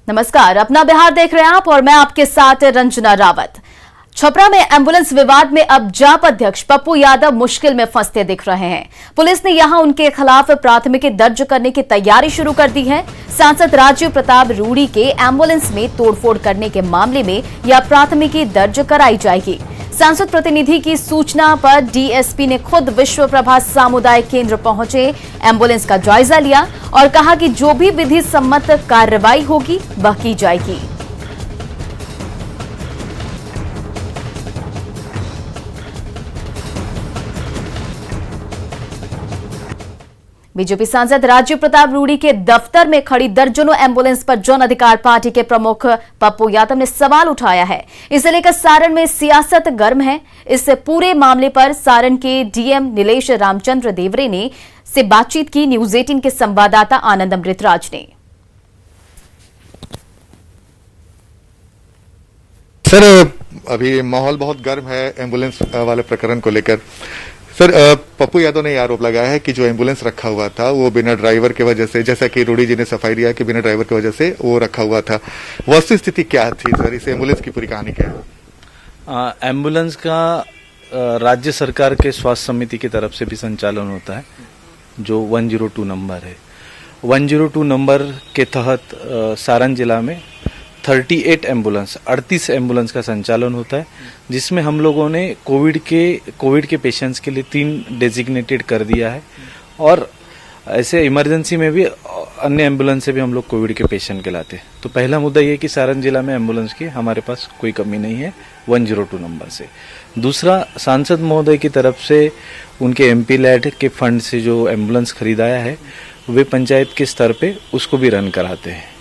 नमस्कार, अपना बिहार देख रहे हैं आप और मैं आपके साथ रंजना रावत। छपरा में एम्बुलेंस विवाद में अब जाप अध्यक्ष पप्पू यादव मुश्किल में फंसते दिख रहे हैं। पुलिस ने यहां उनके खिलाफ प्राथमिकी दर्ज करने की तैयारी शुरू कर दी है। सांसद राजीव प्रताप रूडी के एम्बुलेंस में तोड़फोड़ करने के मामले में यह प्राथमिकी दर्ज कराई जाएगी। सांसद प्रतिनिधि की सूचना पर डीएसपी ने खुद विश्व प्रभा सामुदायिक केंद्र पहुंचे, एम्बुलेंस का जायजा लिया और कहा कि जो भी विधि सम्मत कार्रवाई होगी वह की जाएगी। बीजेपी सांसद राजीव प्रताप रूडी के दफ्तर में खड़ी दर्जनों एम्बुलेंस पर जन अधिकार पार्टी के प्रमुख पप्पू यादव ने सवाल उठाया है। इसे लेकर सारण में सियासत गर्म है। इस पूरे मामले पर सारण के डीएम नीलेश रामचंद्र देवरे ने से बातचीत की न्यूज 18 के संवाददाता आनंद अमृतराज ने। सर, अभी माहौल बहुत गर्म है एम्बुलेंस वाले प्रकरण को लेकर। सर, पप्पू यादव ने आरोप लगाया है कि जो एम्बुलेंस रखा हुआ था वो बिना ड्राइवर की वजह से, जैसा कि रूडी जी ने सफाई दिया कि बिना ड्राइवर की वजह से वो रखा हुआ था। वस्तु स्थिति क्या थी सर? इस एम्बुलेंस की पूरी कहानी क्या है? एम्बुलेंस का राज्य सरकार के स्वास्थ्य समिति की तरफ से भी संचालन होता है, जो 102 नंबर है। 102 नंबर के तहत सारण जिला में 38 एम्बुलेंस का संचालन होता है, जिसमें हम लोगों ने कोविड के पेशेंट्स के लिए 3 डेजिग्नेटेड कर दिया है और ऐसे इमरजेंसी में भी अन्य एम्बुलेंस से भी हम लोग कोविड के पेशेंट के लाते हैं। तो पहला मुद्दा ये कि सारण जिला में एम्बुलेंस की हमारे पास कोई कमी नहीं है 102 नंबर से। दूसरा, सांसद महोदय की तरफ से उनके एमपी लैड के फंड से जो एम्बुलेंस खरीदाया है वे पंचायत के स्तर पे उसको भी रन कराते हैं।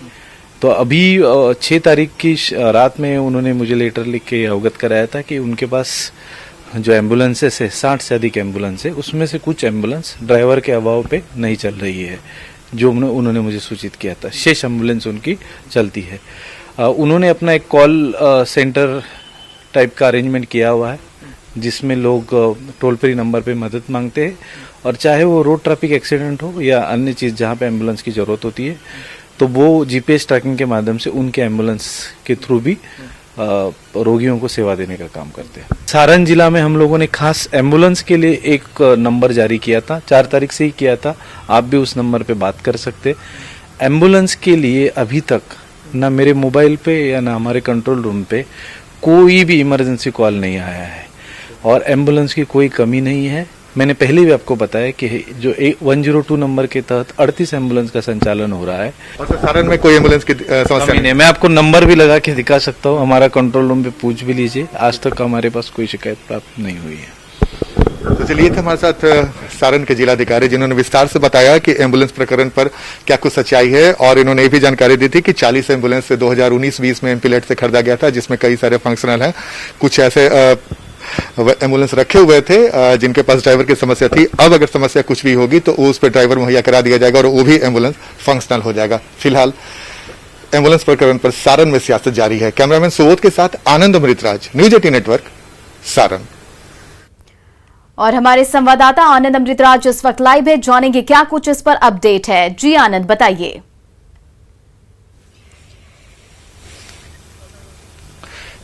तो अभी 6 तारीख की रात में उन्होंने मुझे लेटर लिख के अवगत कराया था कि उनके पास जो एम्बुलेंसेस है 60 से अधिक एम्बुलेंस है, उसमें से कुछ एम्बुलेंस ड्राइवर के अभाव पे नहीं चल रही है, जो उन्होंने मुझे सूचित किया था। शेष एम्बुलेंस उनकी चलती है। उन्होंने अपना एक कॉल सेंटर टाइप का अरेंजमेंट किया हुआ है, जिसमें लोग टोल फ्री नंबर पे मदद मांगते हैं और चाहे वो रोड ट्रैफिक एक्सीडेंट हो या अन्य चीज़ जहाँ पे एम्बुलेंस की ज़रूरत होती है, तो वो जीपीएस ट्रैकिंग के माध्यम से उनके एम्बुलेंस के थ्रू भी रोगियों को सेवा देने का काम करते हैं। सारण जिला में हम लोगों ने खास एम्बुलेंस के लिए एक नंबर जारी किया था, 4 तारीख से ही किया था। आप भी उस नंबर पे बात कर सकते। एम्बुलेंस के लिए अभी तक ना मेरे मोबाइल पे या ना हमारे कंट्रोल रूम पे कोई भी इमरजेंसी कॉल नहीं आया है और एम्बुलेंस की कोई कमी नहीं है। मैंने पहले भी आपको बताया कि जो 102 नंबर के तहत 38 एम्बुलेंस का संचालन हो रहा है और सर, सारण में कोई एम्बुलेंस की समस्या नहीं है। मैं आपको नंबर भी लगा के दिखा सकता हूँ, हमारा कंट्रोल रूम पे पूछ भी लीजिए। आज तक हमारे पास कोई शिकायत प्राप्त नहीं हुई है। तो चलिए, थे हमारे साथ सारण के जिलाधिकारी, जिन्होंने विस्तार से बताया कि एम्बुलेंस प्रकरण पर क्या कुछ सच्चाई है और इन्होंने ये भी जानकारी दी थी कि 40 एम्बुलेंस 2019-20 में एमपी लैड से खरीदा गया था, जिसमें कई सारे फंक्शनल हैं। कुछ ऐसे एम्बुलेंस रखे हुए थे जिनके पास ड्राइवर की समस्या थी। अब अगर समस्या कुछ भी होगी तो उस पर ड्राइवर मुहैया करा दिया जाएगा और वो भी एम्बुलेंस फंक्शनल हो जाएगा। फिलहाल एम्बुलेंस प्रकरण पर सारण में सियासत जारी है। कैमरामैन सुबोध के साथ आनंद अमृतराज, न्यूज 18 नेटवर्क, सारण। और हमारे संवाददाता आनंद अमृतराज इस वक्त लाइव है, जानेंगे क्या कुछ इस पर अपडेट है। जी आनंद, बताइए।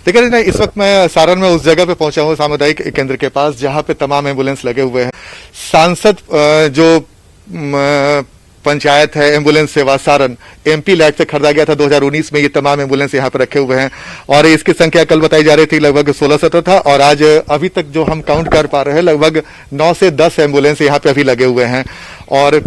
देखिए, इस वक्त मैं सारण में उस जगह पे पहुंचा हूं, सामुदायिक केंद्र के पास, जहां पे तमाम एम्बुलेंस लगे हुए हैं। सांसद जो पंचायत है एम्बुलेंस सेवा सारण, एमपी लैड से खरीदा गया था 2019 में। ये तमाम एम्बुलेंस यहाँ पे रखे हुए हैं और इसकी संख्या कल बताई जा रही थी लगभग 16-17 था और आज अभी तक जो हम काउंट कर पा रहे हैं लगभग 9 से 10 एम्बुलेंस यहाँ पे अभी लगे हुए हैं और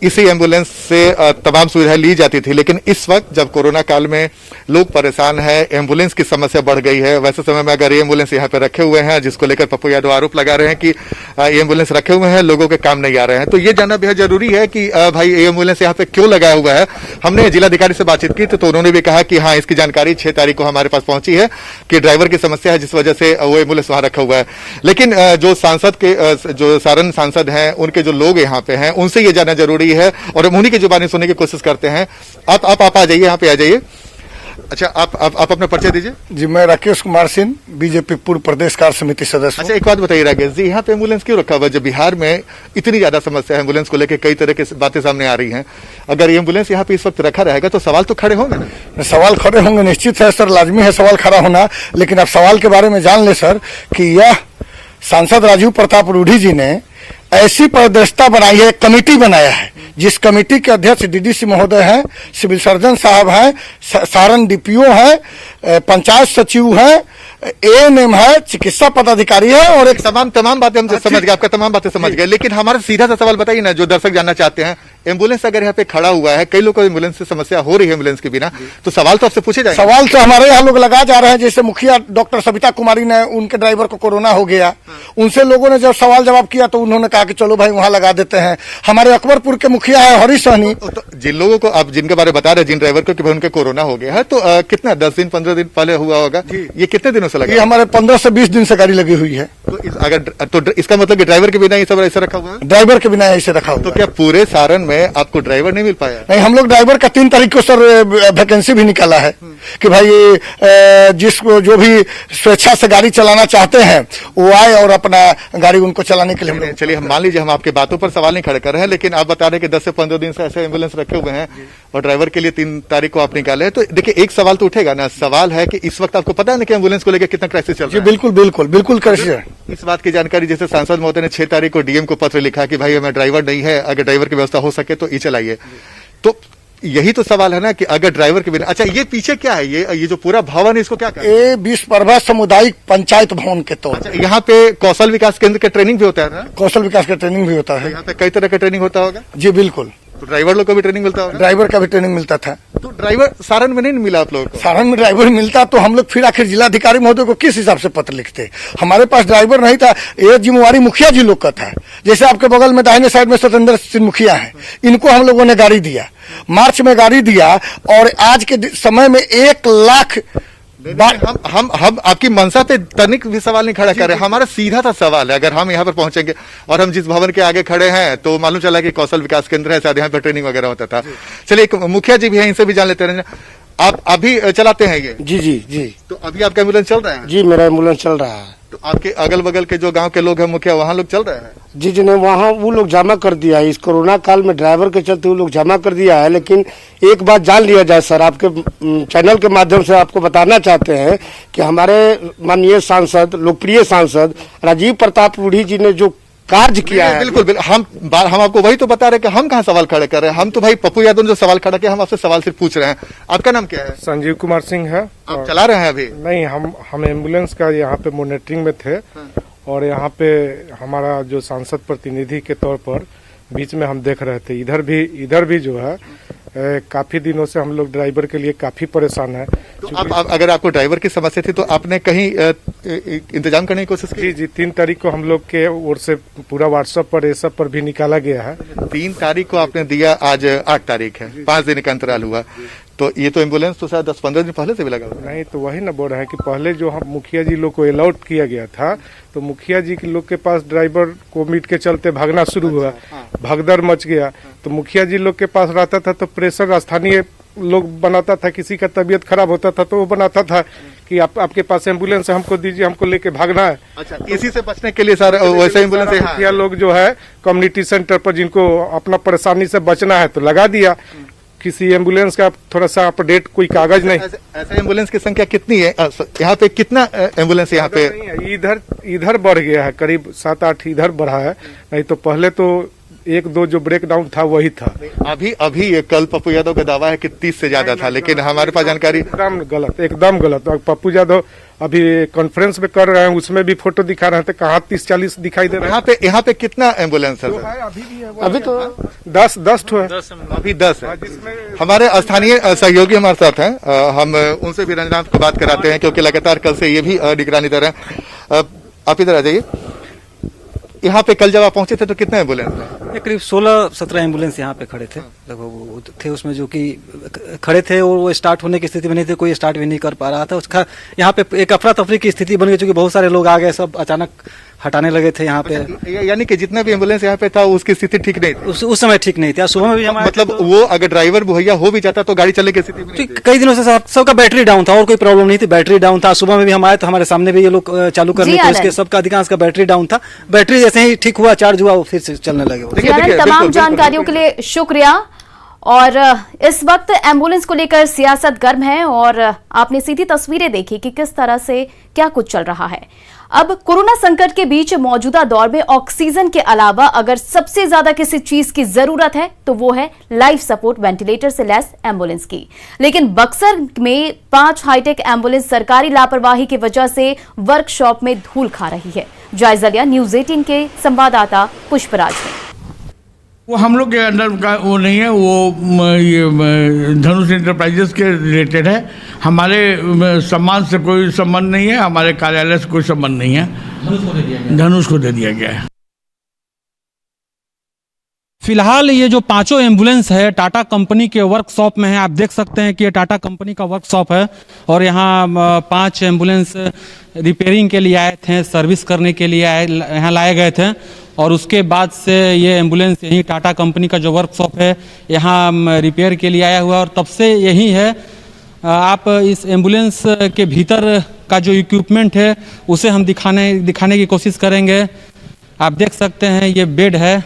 इसी एम्बुलेंस से तमाम सुविधाएं ली जाती थी। लेकिन इस वक्त जब कोरोना काल में लोग परेशान हैं, एम्बुलेंस की समस्या बढ़ गई है, वैसे समय में अगर ये एम्बुलेंस यहाँ पे रखे हुए हैं, जिसको लेकर पप्पू यादव आरोप लगा रहे हैं कि ये एम्बुलेंस रखे हुए हैं, लोगों के काम नहीं आ रहे हैं, तो ये जानना बेहद जरूरी है कि भाई ये एम्बुलेंस यहाँ पे क्यों लगाया हुआ है। हमने जिलाधिकारी से बातचीत की तो उन्होंने भी कहा कि हाँ, इसकी जानकारी 6 तारीख को हमारे पास पहुंची है कि ड्राइवर की समस्या है, जिस वजह से वो एम्बुलेंस वहां रखा हुआ है। लेकिन जो सांसद के जो सारण सांसद हैं, उनके जो लोग यहाँ पे हैं, उनसे ये जानना जरूरी है और उन्हीं की जुबानी सुनने की कोशिश करते हैं। आप आ जाइए, यहाँ पे आ जाइए। अच्छा, आप अपना परिचय दीजिए। जी, मैं राकेश कुमार सिंह, बीजेपी पूर्व प्रदेश कार्य समिति सदस्य हूं। अच्छा, एक बात बताइए राकेश जी, यहाँ पे एम्बुलेंस क्यों रखा हुआ है? जब बिहार में इतनी ज्यादा समस्या है एम्बुलेंस को लेकर, कई तरह की बातें सामने आ रही हैं, अगर ये एम्बुलेंस यहाँ पे इस वक्त रखा रहेगा तो सवाल तो खड़े होंगे ना? सवाल खड़े होंगे, निश्चित है सर, लाजमी है सवाल खड़ा होना। लेकिन आप सवाल के बारे में जान ले सर कि यह सांसद राजीव प्रताप रूढ़ी जी ने ऐसी पारदर्शिता बनाई है, एक कमेटी बनाया है, जिस कमेटी के अध्यक्ष डीडीसी महोदय हैं, सिविल सर्जन साहब हैं, सारण डीपीओ है, पंचायत सचिव है, एएनएम है, चिकित्सा पदाधिकारी है, और एक तमाम बातें हम समझ गए, आपका तमाम बातें समझ गए। लेकिन हमारा सीधा सा सवाल बताइए ना, जो दर्शक जानना चाहते हैं, एम्बुलेंस अगर यहाँ पे खड़ा हुआ है, कई लोगों को एम्बुलेंस से समस्या हो रही है एम्बुलेंस के बिना, तो सवाल तो आपसे पूछे जाएंगे। सवाल तो हमारे यहाँ लोग लगा जा रहे हैं, जैसे मुखिया डॉक्टर सविता कुमारी ने, उनके ड्राइवर को कोरोना हो गया, उनसे लोगों ने जब सवाल जवाब किया तो उन्होंने कहा कि चलो भाई वहां लगा देते हैं। हमारे अकबरपुर के मुखिया है हरी सहनी, तो जिन लोगों को आप जिनके बारे में बता रहे हैं, जिन ड्राइवर को कि भाई उनके कोरोना हो गया है, तो कितना 10 दिन 15 दिन पहले हुआ होगा, ये कितने दिनों से लगा? ये हमारे 15 से 20 दिन से गाड़ी लगी हुई है। तो इसका मतलब कि ड्राइवर के बिना ये सब ऐसे रखा हुआ है? ड्राइवर के बिना ऐसे रखा हुआ। तो क्या पूरे सारण में आपको ड्राइवर नहीं मिल पाया? नहीं, हम लोग ड्राइवर का 3 तारीख को सर वैकेंसी भी निकाला है कि भाई जिसको जो भी स्वेच्छा से गाड़ी चलाना चाहते हैं वो आए और अपना गाड़ी उनको चलाने के लिए। चलिए, हम मान लीजिए हम आपके बातों पर सवाल नहीं खड़े कर रहे हैं, लेकिन आप बता रहे हैं कि 10 से 15 दिन से ऐसे एम्बुलेंस रखे हुए हैं और ड्राइवर के लिए 3 तारीख को आप निकाले हैं, तो देखिए एक सवाल तो उठेगा ना। सवाल है कि इस वक्त आपको पता है ना कि एम्बुलेंस को लेकर कितना क्राइसिस चल रहा है? जी बिल्कुल बिल्कुल बिल्कुल क्राइसिस। इस बात की जानकारी जैसे सांसद महोदय ने 6 तारीख को डीएम को पत्र लिखा कि भाई हमें ड्राइवर नहीं है, अगर ड्राइवर की व्यवस्था हो सके तो ई चलाइए। तो यही तो सवाल है ना कि अगर ड्राइवर के बिना। अच्छा, ये पीछे क्या है? ये जो पूरा भवन है, इसको क्या कहते हैं? ये विश्वप्रभा सामुदायिक पंचायत भवन के तौर। अच्छा, यहाँ पे कौशल विकास केंद्र का ट्रेनिंग भी होता है ना? कौशल विकास का ट्रेनिंग भी होता है। यहाँ पे कई तरह का ट्रेनिंग होता होगा? जी बिल्कुल। तो ड्राइवर लोग को भी ट्रेनिंग मिलता होगा? ड्राइवर का भी ट्रेनिंग मिलता था। तो ड्राइवर सारण में नहीं मिला आप लोगों को? सारण में ड्राइवर मिलता तो हम लोग फिर आखिर जिलाधिकारी महोदय को किस हिसाब से पत्र लिखते? हमारे पास ड्राइवर नहीं था, ये जिम्मेवारी मुखिया जी लोग का था। जैसे आपके बगल में दाहिने साइड में सत्येंद्र सिंह मुखिया है, इनको हम लोगों ने गाड़ी दिया, मार्च में गाड़ी दिया, और आज के समय में 1 लाख। हम आपकी मंशा पे तनिक भी सवाल नहीं खड़ा कर रहे। हमारा सीधा सा सवाल है, अगर हम यहाँ पर पहुंचेंगे और हम जिस भवन के आगे खड़े हैं तो मालूम चला कि कौशल विकास केंद्र है, शायद यहाँ पर ट्रेनिंग वगैरह होता था। चलिए, एक मुखिया जी भी हैं, इनसे भी जान लेते हैं। आप अभी चलाते हैं ये? जी जी जी। तो अभी आपका एम्बुलेंस चल रहा है? जी, मेरा एम्बुलेंस चल रहा है। तो आपके अगल बगल के जो गांव के लोग हैं मुखिया, वहाँ लोग चल रहे हैं? जी जी, नहीं, वहाँ वो लोग जमा कर दिया है। इस कोरोना काल में ड्राइवर के चलते वो लोग जमा कर दिया है। लेकिन एक बात जान लिया जाए सर, आपके चैनल के माध्यम से आपको बताना चाहते हैं कि हमारे माननीय सांसद, लोकप्रिय सांसद राजीव प्रताप रूढ़ी जी ने जो कार्य किया है। बिल्कुल, हम आपको वही तो बता रहे कि हम कहाँ सवाल खड़े कर रहे हैं। हम तो भाई पप्पू यादव ने जो सवाल खड़ा किया, हम आपसे सवाल सिर्फ पूछ रहे हैं। आपका नाम क्या है? संजीव कुमार सिंह है। आप चला रहे हैं अभी? नहीं, हम एम्बुलेंस का यहाँ पे मॉनिटरिंग में थे। और यहाँ पे हमारा जो सांसद प्रतिनिधि के तौर पर बीच में हम देख रहे थे। इधर भी जो है काफी दिनों से हम लोग ड्राइवर के लिए काफी परेशान है। तो आप अगर आपको ड्राइवर की समस्या थी तो आपने कहीं इंतजाम करने की कोशिश की? जी, 3 तारीख को हम लोग के ओर से पूरा व्हाट्सएप पर, ये सब पर भी निकाला गया है। 3 तारीख को आपने दिया, आज 8 तारीख है, 5 दिन का अंतराल हुआ। तो ये तो एम्बुलेंस तो शायद 10-15 दिन पहले से भी लगा हुआ। नहीं, तो वही ना बोल रहे हैं कि पहले जो हम मुखिया जी लोग को अलॉट किया गया था, तो मुखिया जी के लोग के पास ड्राइवर कोविड के चलते भागना शुरू हुआ, भगदड़ मच गया। तो मुखिया जी लोग के पास रहता था तो प्रेशर स्थानीय लोग बनाता था, किसी का तबीयत खराब होता था तो वो बनाता था कि आपके पास एम्बुलेंस है, हमको दीजिए, हमको लेके भागना है। अच्छा, इसी से बचने के लिए सर वैसे एम्बुलेंस है? मुखिया लोग जो है कम्युनिटी सेंटर पर जिनको अपना परेशानी से बचना है तो लगा दिया। किसी एम्बुलेंस का थोड़ा सा अपडेट कोई कागज नहीं। ऐसे एम्बुलेंस की संख्या कितनी है यहाँ पे? कितना एम्बुलेंस यहाँ पे? इधर बढ़ गया है, करीब 7-8 इधर बढ़ा है। नहीं तो पहले तो 1-2 जो ब्रेक डाउन था वही था। अभी कल पप्पू यादव का दावा है कि 30 से ज्यादा था, लेकिन हमारे पास जानकारी एकदम गलत। पप्पू यादव अभी कॉन्फ्रेंस में कर रहे हैं, उसमें भी फोटो दिखा रहे हैं, तो कहाँ 30-40 दिखाई दे रहा है। यहाँ पे कितना एम्बुलेंस है? अभी तो 10 ठो है। अभी 10 है। हमारे स्थानीय सहयोगी हमारे साथ हैं, हम उनसे भी रंजनाथ को बात कराते हैं, क्योंकि लगातार कल से ये भी निगरानी दे रहे हैं। आप इधर आ जाइए। यहाँ पे कल जब आप पहुंचे थे तो कितने एम्बुलेंस थे? करीब 16-17 एम्बुलेंस यहाँ पे खड़े थे लगभग थे, उसमें जो कि खड़े थे और वो स्टार्ट होने की स्थिति में नहीं थे, कोई स्टार्ट भी नहीं कर पा रहा था। उसका यहाँ पे एक अफरा तफरी की स्थिति बन गई, क्योंकि बहुत सारे लोग आ गए, सब अचानक हटाने लगे थे यहाँ पे। यानी कि जितना भी एम्बुलेंस यहाँ पे था उसकी स्थिति ठीक नहीं थी। उस समय ठीक नहीं था। सुबह में भी हमारे मतलब वो अगर ड्राइवर मुहैया हो भी जाता तो गाड़ी चलने की स्थिति में नहीं थी। कई दिनों से सबका बैटरी डाउन था और कोई प्रॉब्लम नहीं थी, बैटरी डाउन था। सुबह में भी हम आए तो हमारे सामने भी ये लोग चालू करने जी की कोशिश आनंद। किए, सबका अधिकांश का बैटरी डाउन था। बैटरी जैसे ही ठीक हुआ, चार्ज हुआ, वो फिर से चलने लगे वो। जी आनंद, तमाम जानकारियों के लिए शुक्रिया। और इस वक्त एम्बुलेंस को लेकर सियासत गर्म है और आपने सीधी तस्वीरें देखी कि किस तरह से क्या कुछ चल रहा है। अब कोरोना संकट के बीच मौजूदा दौर में ऑक्सीजन के अलावा अगर सबसे ज्यादा किसी चीज की जरूरत है तो वो है लाइफ सपोर्ट वेंटिलेटर से लैस एम्बुलेंस की। लेकिन बक्सर में 5 हाईटेक एम्बुलेंस सरकारी लापरवाही की वजह से वर्कशॉप में धूल खा रही है। जायजा लिया न्यूज 18 के संवाददाता पुष्पराज ने। वो हम लोग के अंडर का वो नहीं है, वो ये धनुष इंटरप्राइजेस के रिलेटेड है। हमारे सम्मान से कोई संबंध नहीं है, हमारे कार्यालय से कोई संबंध नहीं है। धनुष को दे दिया गया है। फिलहाल ये जो 5 एम्बुलेंस है टाटा कंपनी के वर्कशॉप में है। आप देख सकते हैं कि ये टाटा कंपनी का वर्कशॉप है और यहाँ 5 एम्बुलेंस रिपेयरिंग के लिए आए थे, सर्विस करने के लिए यहाँ लाए गए थे और उसके बाद से ये एम्बुलेंस यही टाटा कंपनी का जो वर्कशॉप है यहाँ रिपेयर के लिए आया हुआ और तब से यही है। आप इस एम्बुलेंस के भीतर का जो इक्विपमेंट है उसे हम दिखाने की कोशिश करेंगे। आप देख सकते हैं ये बेड है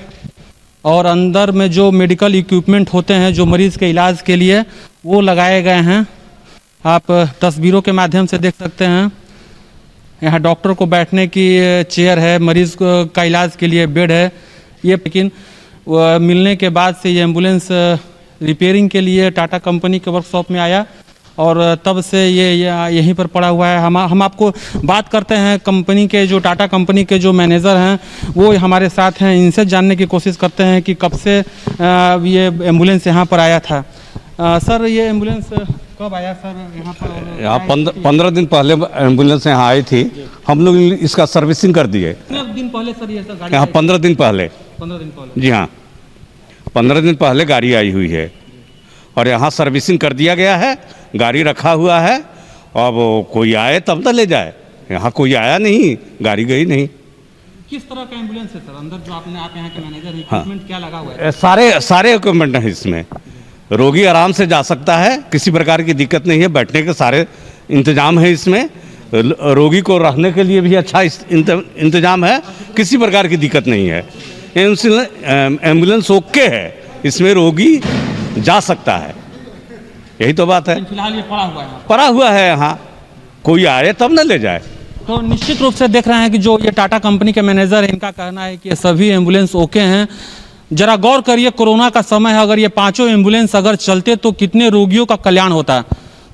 और अंदर में जो मेडिकल इक्विपमेंट होते हैं जो मरीज़ के इलाज के लिए वो लगाए गए हैं। आप तस्वीरों के माध्यम से देख सकते हैं। यहाँ डॉक्टर को बैठने की चेयर है, मरीज़ का इलाज के लिए बेड है ये। लेकिन मिलने के बाद से ये एम्बुलेंस रिपेयरिंग के लिए टाटा कंपनी के वर्कशॉप में आया और तब से ये यहीं पर पड़ा हुआ है। हम आपको बात करते हैं कंपनी के जो टाटा कंपनी के जो मैनेजर हैं वो हमारे साथ हैं, इनसे जानने की कोशिश करते हैं कि कब से ये एम्बुलेंस यहाँ पर आया था। सर ये एम्बुलेंस कब आया सर यहाँ पर? यहाँ 15 दिन पहले एम्बुलेंस यहाँ आई थी। हम लोग इसका सर्विसिंग कर दिए। कितने दिन पहले सर ये गाड़ी? यहाँ 15 दिन पहले। 15 दिन पहले? जी हाँ, 15 दिन पहले गाड़ी आई हुई है और यहाँ सर्विसिंग कर दिया गया है। गाड़ी रखा हुआ है, अब कोई आए तब तो ले जाए। यहाँ कोई आया नहीं, गाड़ी गई नहीं। किस तरह का एम्बुलेंस है सर? अंदर जो आप यहाँ के मैनेजर इक्विपमेंट क्या लगा हुआ है? सारे इक्विपमेंट हैं इसमें। रोगी आराम से जा सकता है, किसी प्रकार की दिक्कत नहीं है। बैठने के सारे इंतजाम है इसमें। रोगी को रहने के लिए भी अच्छा इंतजाम है, किसी प्रकार की दिक्कत नहीं है। एम्बुलेंस ओके है, इसमें रोगी जा सकता है, यही तो बात है। फिलहाल ये पड़ा हुआ है यहाँ, कोई आए तब न ले जाए। तो निश्चित रूप से देख रहे हैं कि जो ये टाटा कंपनी के मैनेजर है इनका कहना है कि ये सभी एम्बुलेंस ओके हैं। जरा गौर करिए, कोरोना का समय है, अगर ये 5 एम्बुलेंस अगर चलते तो कितने रोगियों का कल्याण होता।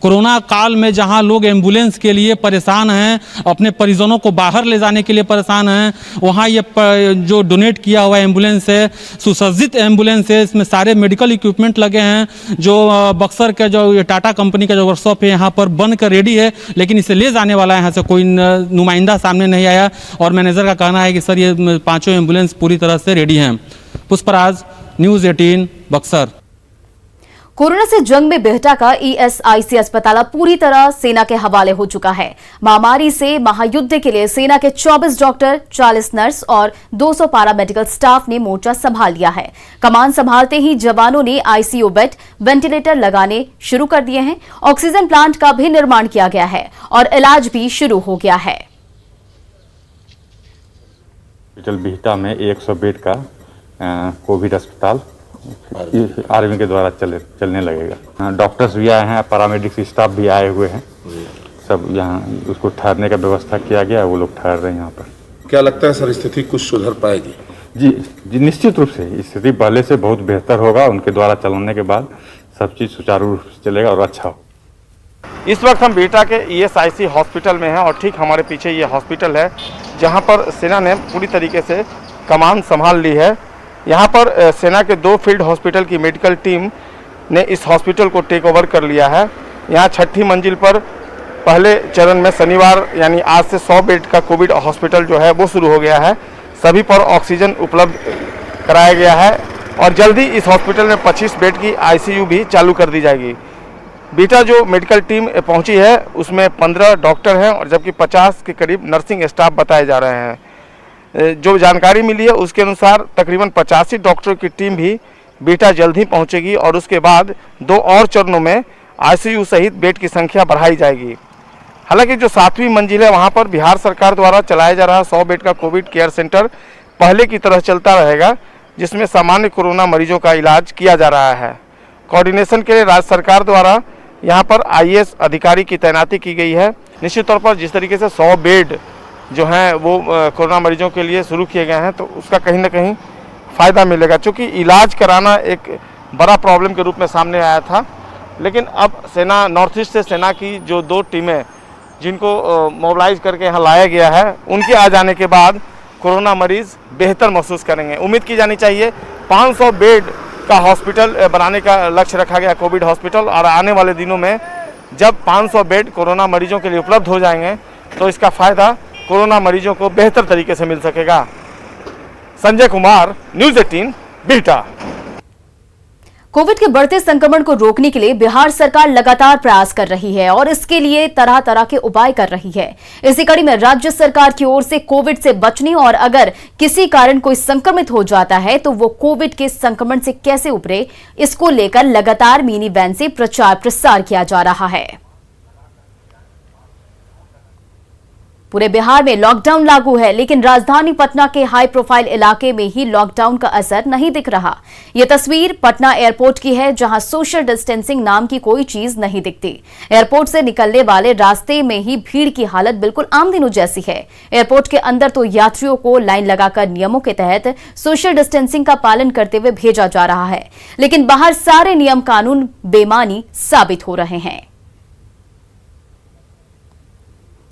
कोरोना काल में जहां लोग एम्बुलेंस के लिए परेशान हैं, अपने परिजनों को बाहर ले जाने के लिए परेशान हैं, वहां ये जो डोनेट किया हुआ एम्बुलेंस है, सुसज्जित एम्बुलेंस है, इसमें सारे मेडिकल इक्विपमेंट लगे हैं। जो बक्सर का जो टाटा कंपनी का जो वर्कशॉप है यहाँ पर बन कर रेडी है, लेकिन इसे ले जाने वाला यहाँ से कोई नुमाइंदा सामने नहीं आया और मैनेजर का कहना है कि सर ये 5 एम्बुलेंस पूरी तरह से रेडी हैं। पुष्पराज, न्यूज़ 18 बक्सर। कोरोना से जंग में बिहटा का ईएसआईसी अस्पताल पूरी तरह सेना के हवाले हो चुका है। महामारी से महायुद्ध के लिए सेना के 24 डॉक्टर, 40 नर्स और 200 पैरामेडिकल स्टाफ ने मोर्चा संभाल लिया है। कमान संभालते ही जवानों ने आईसीयू बेड, वेंटिलेटर लगाने शुरू कर दिए हैं। ऑक्सीजन प्लांट का भी निर्माण किया गया है और इलाज भी शुरू हो गया है। हॉस्पिटल बिहटा में 100 बेड का कोविड अस्पताल आर्मी के द्वारा चलने लगेगा। डॉक्टर्स भी आए हैं, पैरामेडिक्स स्टाफ भी आए हुए हैं, सब यहाँ उसको ठहरने का व्यवस्था किया गया है, वो लोग ठहर रहे हैं यहाँ पर। क्या लगता है सर स्थिति कुछ सुधर पाएगी? जी निश्चित रूप से स्थिति पहले से बहुत बेहतर होगा। उनके द्वारा चलाने के बाद सब चीज़ सुचारू रूप से चलेगा और अच्छा हो। इस वक्त हम बिहटा के ईएसआईसी हॉस्पिटल में हैं और ठीक हमारे पीछे ये हॉस्पिटल है जहाँ पर सेना ने पूरी तरीके से कमान संभाल ली है। यहाँ पर सेना के 2 फील्ड हॉस्पिटल की मेडिकल टीम ने इस हॉस्पिटल को टेक ओवर कर लिया है। यहाँ 6ठी मंजिल पर पहले चरण में शनिवार यानी आज से 100 बेड का कोविड हॉस्पिटल जो है वो शुरू हो गया है। सभी पर ऑक्सीजन उपलब्ध कराया गया है और जल्दी इस हॉस्पिटल में 25 बेड की आईसीयू भी चालू कर दी जाएगी। बिहटा जो मेडिकल टीम पहुंची है उसमें 15 डॉक्टर हैं और जबकि 50 के करीब नर्सिंग स्टाफ बताए जा रहे हैं। जो जानकारी मिली है उसके अनुसार तकरीबन 85 डॉक्टरों की टीम भी बिहटा जल्द ही पहुंचेगी और उसके बाद 2 और चरणों में आईसीयू सहित बेड की संख्या बढ़ाई जाएगी। हालांकि जो 7वीं मंजिल है वहां पर बिहार सरकार द्वारा चलाया जा रहा 100 बेड का कोविड केयर सेंटर पहले की तरह चलता रहेगा, जिसमें सामान्य कोरोना मरीजों का इलाज किया जा रहा है। कोऑर्डिनेशन के लिए राज्य सरकार द्वारा यहां पर आईएएस अधिकारी की तैनाती की गई है। निश्चित तौर पर जिस तरीके से 100 बेड जो हैं वो कोरोना मरीजों के लिए शुरू किए गए हैं तो उसका कहीं ना कहीं फ़ायदा मिलेगा, क्योंकि इलाज कराना एक बड़ा प्रॉब्लम के रूप में सामने आया था। लेकिन अब सेना नॉर्थ ईस्ट से सेना की जो 2 टीमें जिनको मोबिलाइज करके यहाँ लाया गया है, उनके आ जाने के बाद कोरोना मरीज बेहतर महसूस करेंगे। उम्मीद की जानी चाहिए 500 बेड का हॉस्पिटल बनाने का लक्ष्य रखा गया, कोविड हॉस्पिटल, और आने वाले दिनों में जब 500 बेड कोरोना मरीजों के लिए उपलब्ध हो जाएंगे तो इसका फ़ायदा कोरोना मरीजों को बेहतर तरीके से मिल सकेगा। संजय कुमार, न्यूज़ 18, बिहटा। कोविड के बढ़ते संक्रमण को रोकने के लिए बिहार सरकार लगातार प्रयास कर रही है और इसके लिए तरह तरह के उपाय कर रही है। इसी कड़ी में राज्य सरकार की ओर से कोविड से बचने और अगर किसी कारण कोई संक्रमित हो जाता है तो वो कोविड के संक्रमण से कैसे उबरे, इसको लेकर लगातार मिनी वैन से प्रचार प्रसार किया जा रहा है। पूरे बिहार में लॉकडाउन लागू है, लेकिन राजधानी पटना के हाई प्रोफाइल इलाके में ही लॉकडाउन का असर नहीं दिख रहा। ये तस्वीर पटना एयरपोर्ट की है, जहां सोशल डिस्टेंसिंग नाम की कोई चीज नहीं दिखती। एयरपोर्ट से निकलने वाले रास्ते में ही भीड़ की हालत बिल्कुल आम दिनों जैसी है। एयरपोर्ट के अंदर तो यात्रियों को लाइन लगाकर नियमों के तहत सोशल डिस्टेंसिंग का पालन करते हुए भेजा जा रहा है, लेकिन बाहर सारे नियम कानून बेमानी साबित हो रहे हैं।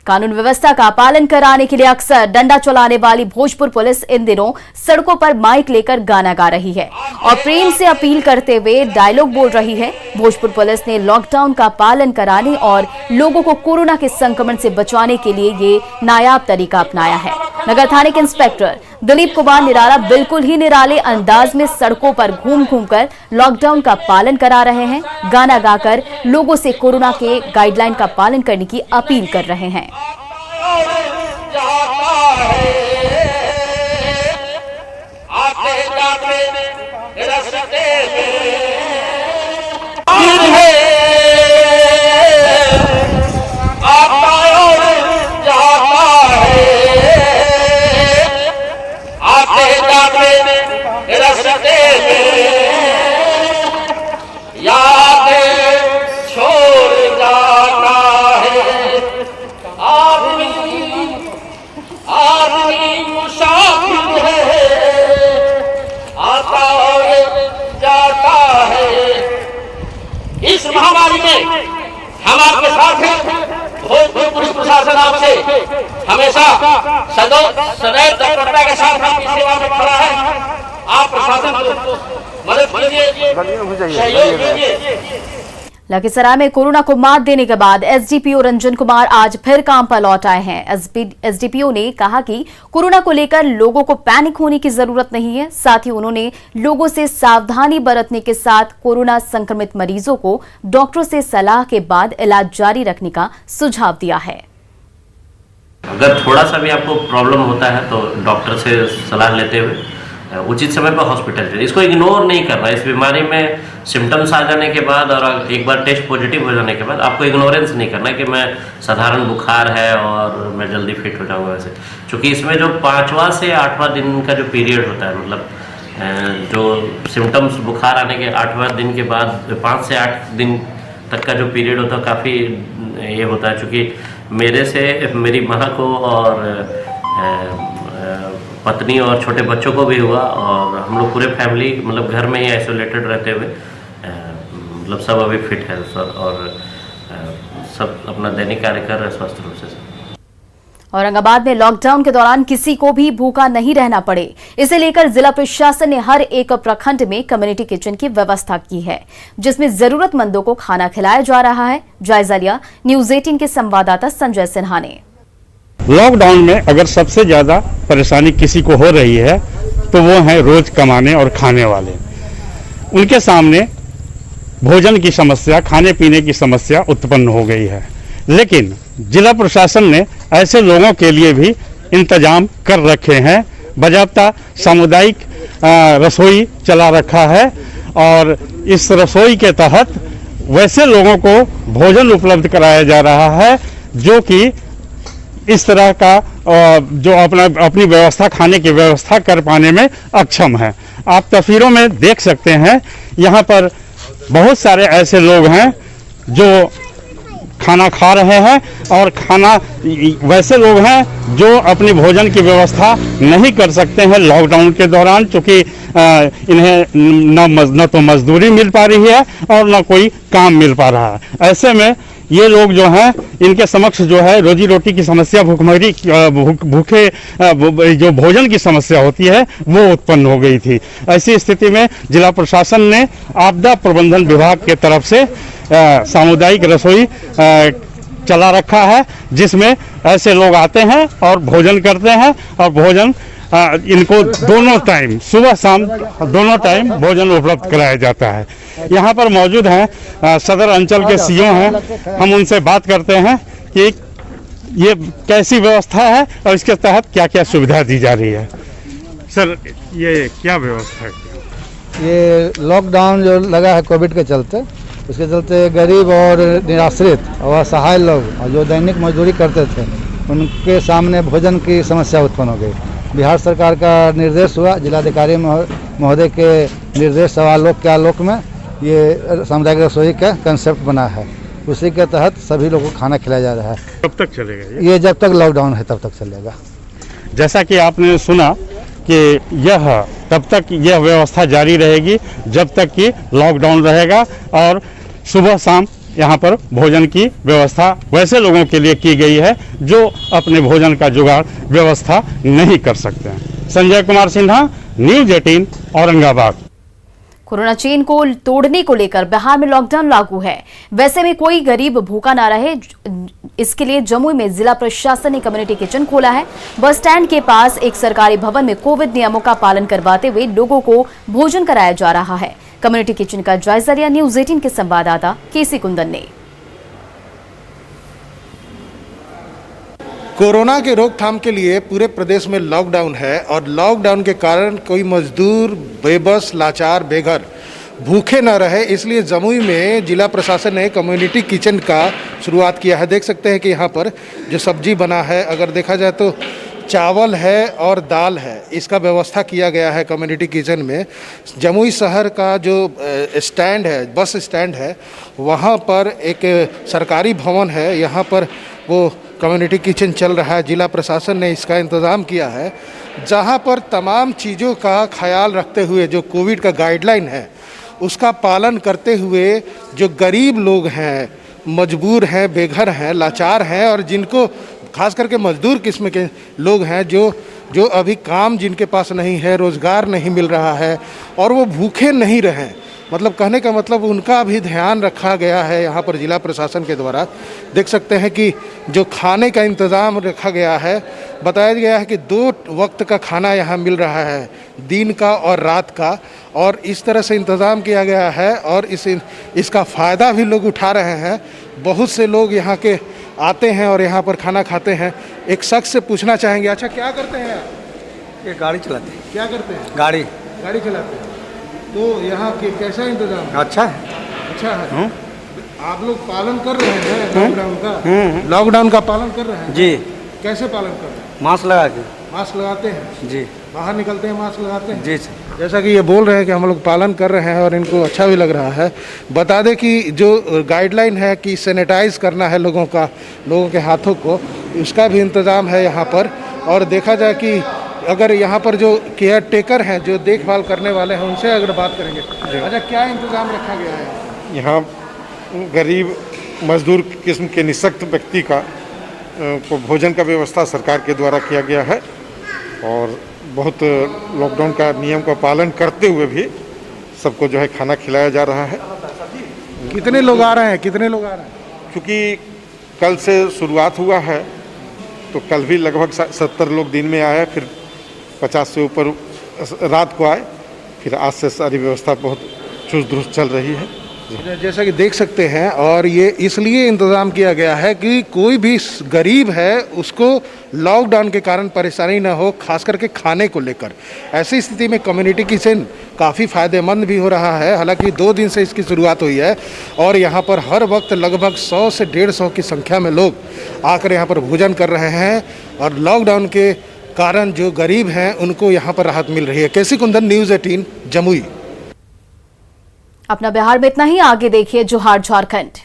कानून व्यवस्था का पालन कराने के लिए अक्सर डंडा चलाने वाली भोजपुर पुलिस इन दिनों सड़कों पर माइक लेकर गाना गा रही है और प्रेम से अपील करते हुए डायलॉग बोल रही है। भोजपुर पुलिस ने लॉकडाउन का पालन कराने और लोगों को कोरोना के संक्रमण से बचाने के लिए ये नायाब तरीका अपनाया है। नगर थाने के इंस्पेक्टर दिलीप कुमार निराला बिल्कुल ही निराले अंदाज में सड़कों पर घूम घूम कर लॉकडाउन का पालन करा रहे हैं। गाना गाकर लोगों से कोरोना के गाइडलाइन का पालन करने की अपील कर रहे हैं। इस महामारी में हम आपके साथ हैं। भोजपुर पुलिस प्रशासन आपसे हमेशा सदैव तत्परता के साथ आपकी सेवा में खड़ा है। आप प्रशासन को मदद कीजिए, सहयोग कीजिए। लखीसराय में कोरोना को मात देने के बाद एसडीपीओ रंजन कुमार आज फिर काम पर लौट आए हैं। एसडीपीओ ने कहा कि कोरोना को लेकर लोगों को पैनिक होने की जरूरत नहीं है। साथ ही उन्होंने लोगों से सावधानी बरतने के साथ कोरोना संक्रमित मरीजों को डॉक्टरों से सलाह के बाद इलाज जारी रखने का सुझाव दिया है। अगर थोड़ा सा भी आपको प्रॉब्लम होता है तो डॉक्टर से सलाह लेते हुए उचित समय पर हॉस्पिटल जाए। इसको इग्नोर नहीं करना। इस बीमारी में सिम्टम्स आ जाने के बाद और एक बार टेस्ट पॉजिटिव हो जाने के बाद आपको इग्नोरेंस नहीं करना कि मैं साधारण बुखार है और मैं जल्दी फिट हो जाऊंगा। वैसे चूँकि इसमें जो 5वां से 8वां दिन का जो पीरियड होता है, मतलब जो सिम्टम्स बुखार आने के 8वां दिन के बाद 5 से 8 दिन तक का जो पीरियड होता है काफ़ी ये होता है। चूँकि मेरे से मेरी माँ को और पत्नी और छोटे बच्चों को भी हुआ और हम लोग पूरे फैमिली मतलब घर में ही आइसोलेटेड रहते हुए मतलब सब अभी फिट है सर और सब अपना दैनिक कार्य कर रहे हैं स्वस्थ रूप से। औरंगाबाद में लॉकडाउन के दौरान किसी को भी भूखा नहीं रहना पड़े, इसे लेकर जिला प्रशासन ने हर एक प्रखंड में कम्युनिटी किचन की व्यवस्था की है, जिसमें जरूरतमंदों को खाना खिलाया जा रहा है। जायजा लिया न्यूज़ 18 के संवाददाता संजय सिन्हा ने। लॉकडाउन में अगर सबसे ज्यादा परेशानी किसी को हो रही है तो वो है रोज कमाने और खाने वाले। उनके सामने भोजन की समस्या, खाने पीने की समस्या उत्पन्न हो गई है, लेकिन जिला प्रशासन ने ऐसे लोगों के लिए भी इंतजाम कर रखे हैं बाकायदा सामुदायिक रसोई चला रखा है और इस रसोई के तहत वैसे लोगों को भोजन उपलब्ध कराया जा रहा है जो कि इस तरह का जो अपनी व्यवस्था खाने की व्यवस्था कर पाने में अक्षम है। आप तस्वीरों में देख सकते हैं यहाँ पर बहुत सारे ऐसे लोग हैं जो खाना खा रहे हैं और खाना वैसे लोग हैं जो अपनी भोजन की व्यवस्था नहीं कर सकते हैं लॉकडाउन के दौरान, क्योंकि इन्हें न तो मजदूरी मिल पा रही है और न कोई काम मिल पा रहा है। ऐसे में ये लोग जो हैं इनके समक्ष जो है रोजी रोटी की समस्या, भूखे जो भोजन की समस्या होती है वो उत्पन्न हो गई थी। ऐसी स्थिति में जिला प्रशासन ने आपदा प्रबंधन विभाग के तरफ से सामुदायिक रसोई चला रखा है, जिसमें ऐसे लोग आते हैं और भोजन करते हैं और भोजन इनको दोनों टाइम सुबह शाम दोनों टाइम भोजन उपलब्ध कराया जाता है। यहाँ पर मौजूद हैं सदर अंचल के सीओ हैं, हम उनसे बात करते हैं कि ये कैसी व्यवस्था है और इसके तहत क्या क्या सुविधा दी जा रही है। सर, ये क्या व्यवस्था है? ये लॉकडाउन जो लगा है कोविड के चलते, उसके चलते गरीब और निराश्रित और असहाय लोग और जो दैनिक मजदूरी करते थे उनके सामने भोजन की समस्या उत्पन्न हो गई। बिहार सरकार का निर्देश हुआ, जिलाधिकारी महोदय के निर्देश सवा लोक के आलोक में ये सामुदायिक रसोई का कंसेप्ट बना है। उसी के तहत सभी लोगों को खाना खिलाया जा रहा है। कब तक चलेगा ये जब तक लॉकडाउन है तब तक चलेगा। जैसा कि आपने सुना कि यह तब तक यह व्यवस्था जारी रहेगी जब तक कि लॉकडाउन रहेगा और सुबह शाम यहाँ पर भोजन की व्यवस्था वैसे लोगों के लिए की गई है जो अपने भोजन का जुगाड़ व्यवस्था नहीं कर सकते हैं। Sanjay Kumar Sinha, news 18, Aurangabad. Corona chain को तोड़ने को लेकर बिहार में लॉकडाउन लागू है। वैसे में कोई गरीब भूखा ना रहे, इसके लिए जमुई में जिला प्रशासन ने कम्युनिटी किचन खोला है। बस स्टैंड के पास एक सरकारी भवन में कोविड नियमों का पालन करवाते हुए लोगों को भोजन कराया जा रहा है। कम्युनिटी किचन का जायजा लिया न्यूज़ 18 के संवाददाता केसी कुंदन ने। कोरोना के रोकथाम के लिए पूरे प्रदेश में लॉकडाउन है और लॉकडाउन के कारण कोई मजदूर बेबस, लाचार, बेघर भूखे न रहे, इसलिए जमुई में जिला प्रशासन ने कम्युनिटी किचन का शुरुआत किया है। देख सकते हैं कि यहाँ पर जो सब्जी बना है, अगर देखा जाए तो चावल है और दाल है, इसका व्यवस्था किया गया है कम्युनिटी किचन में। जमुई शहर का जो स्टैंड है, बस स्टैंड है, वहाँ पर एक सरकारी भवन है, यहाँ पर वो कम्युनिटी किचन चल रहा है। जिला प्रशासन ने इसका इंतज़ाम किया है, जहाँ पर तमाम चीज़ों का ख्याल रखते हुए जो कोविड का गाइडलाइन है उसका पालन करते हुए जो गरीब लोग हैं, मजबूर हैं, बेघर हैं, लाचार हैं और जिनको खास करके मजदूर किस्म के लोग हैं जो अभी काम जिनके पास नहीं है, रोज़गार नहीं मिल रहा है और वो भूखे नहीं रहें, मतलब कहने का मतलब उनका भी ध्यान रखा गया है यहाँ पर जिला प्रशासन के द्वारा। देख सकते हैं कि जो खाने का इंतज़ाम रखा गया है, बताया गया है कि 2 वक्त का खाना यहाँ मिल रहा है, दिन का और रात का, और इस तरह से इंतज़ाम किया गया है और इसका फ़ायदा भी लोग उठा रहे हैं। बहुत से लोग यहाँ के आते हैं और यहाँ पर खाना खाते हैं। एक शख्स से पूछना चाहेंगे, अच्छा क्या करते हैं आप? ये गाड़ी चलाते हैं। क्या करते हैं? गाड़ी चलाते हैं। तो यहाँ के कैसा इंतजाम? अच्छा है। आप लोग पालन कर रहे हैं लॉकडाउन का? लॉकडाउन का पालन कर रहे हैं जी। कैसे पालन कर रहे हैं? मास्क लगा के। मास्क लगाते हैं जी। बाहर निकलते हैं मास्क लगाते हैं जी। जैसा कि ये बोल रहे हैं कि हम लोग पालन कर रहे हैं और इनको अच्छा भी लग रहा है। बता दें कि जो गाइडलाइन है कि सैनिटाइज करना है लोगों के हाथों को, उसका भी इंतज़ाम है यहाँ पर। और देखा जाए कि अगर यहाँ पर जो केयर टेकर हैं, जो देखभाल करने वाले हैं, उनसे अगर बात करेंगे, अच्छा क्या इंतज़ाम रखा गया है? यहाँ गरीब मजदूर किस्म के निःशक्त व्यक्ति का को भोजन का व्यवस्था सरकार के द्वारा किया गया है और बहुत लॉकडाउन का नियम का पालन करते हुए भी सबको जो है खाना खिलाया जा रहा है। कितने लोग आ रहे हैं? क्योंकि कल से शुरुआत हुआ है तो कल भी लगभग 70 लोग दिन में आए, फिर 50 से ऊपर रात को आए, फिर आज से सारी व्यवस्था बहुत चुस्त दुरुस्त चल रही है। जैसा कि देख सकते हैं, और ये इसलिए इंतजाम किया गया है कि कोई भी गरीब है उसको लॉकडाउन के कारण परेशानी ना हो, खास करके खाने को लेकर। ऐसी स्थिति में कम्युनिटी किचन काफ़ी फायदेमंद भी हो रहा है। हालांकि 2 दिन से इसकी शुरुआत हुई है और यहाँ पर हर वक्त लगभग 100 से 150 की संख्या में लोग आकर यहाँ पर भोजन कर रहे हैं और लॉकडाउन के कारण जो गरीब हैं उनको यहाँ पर राहत मिल रही है। केसी कुंदन, न्यूज़ 18, जमुई। अपना बिहार में इतना ही, आगे देखिए जोहार झारखंड।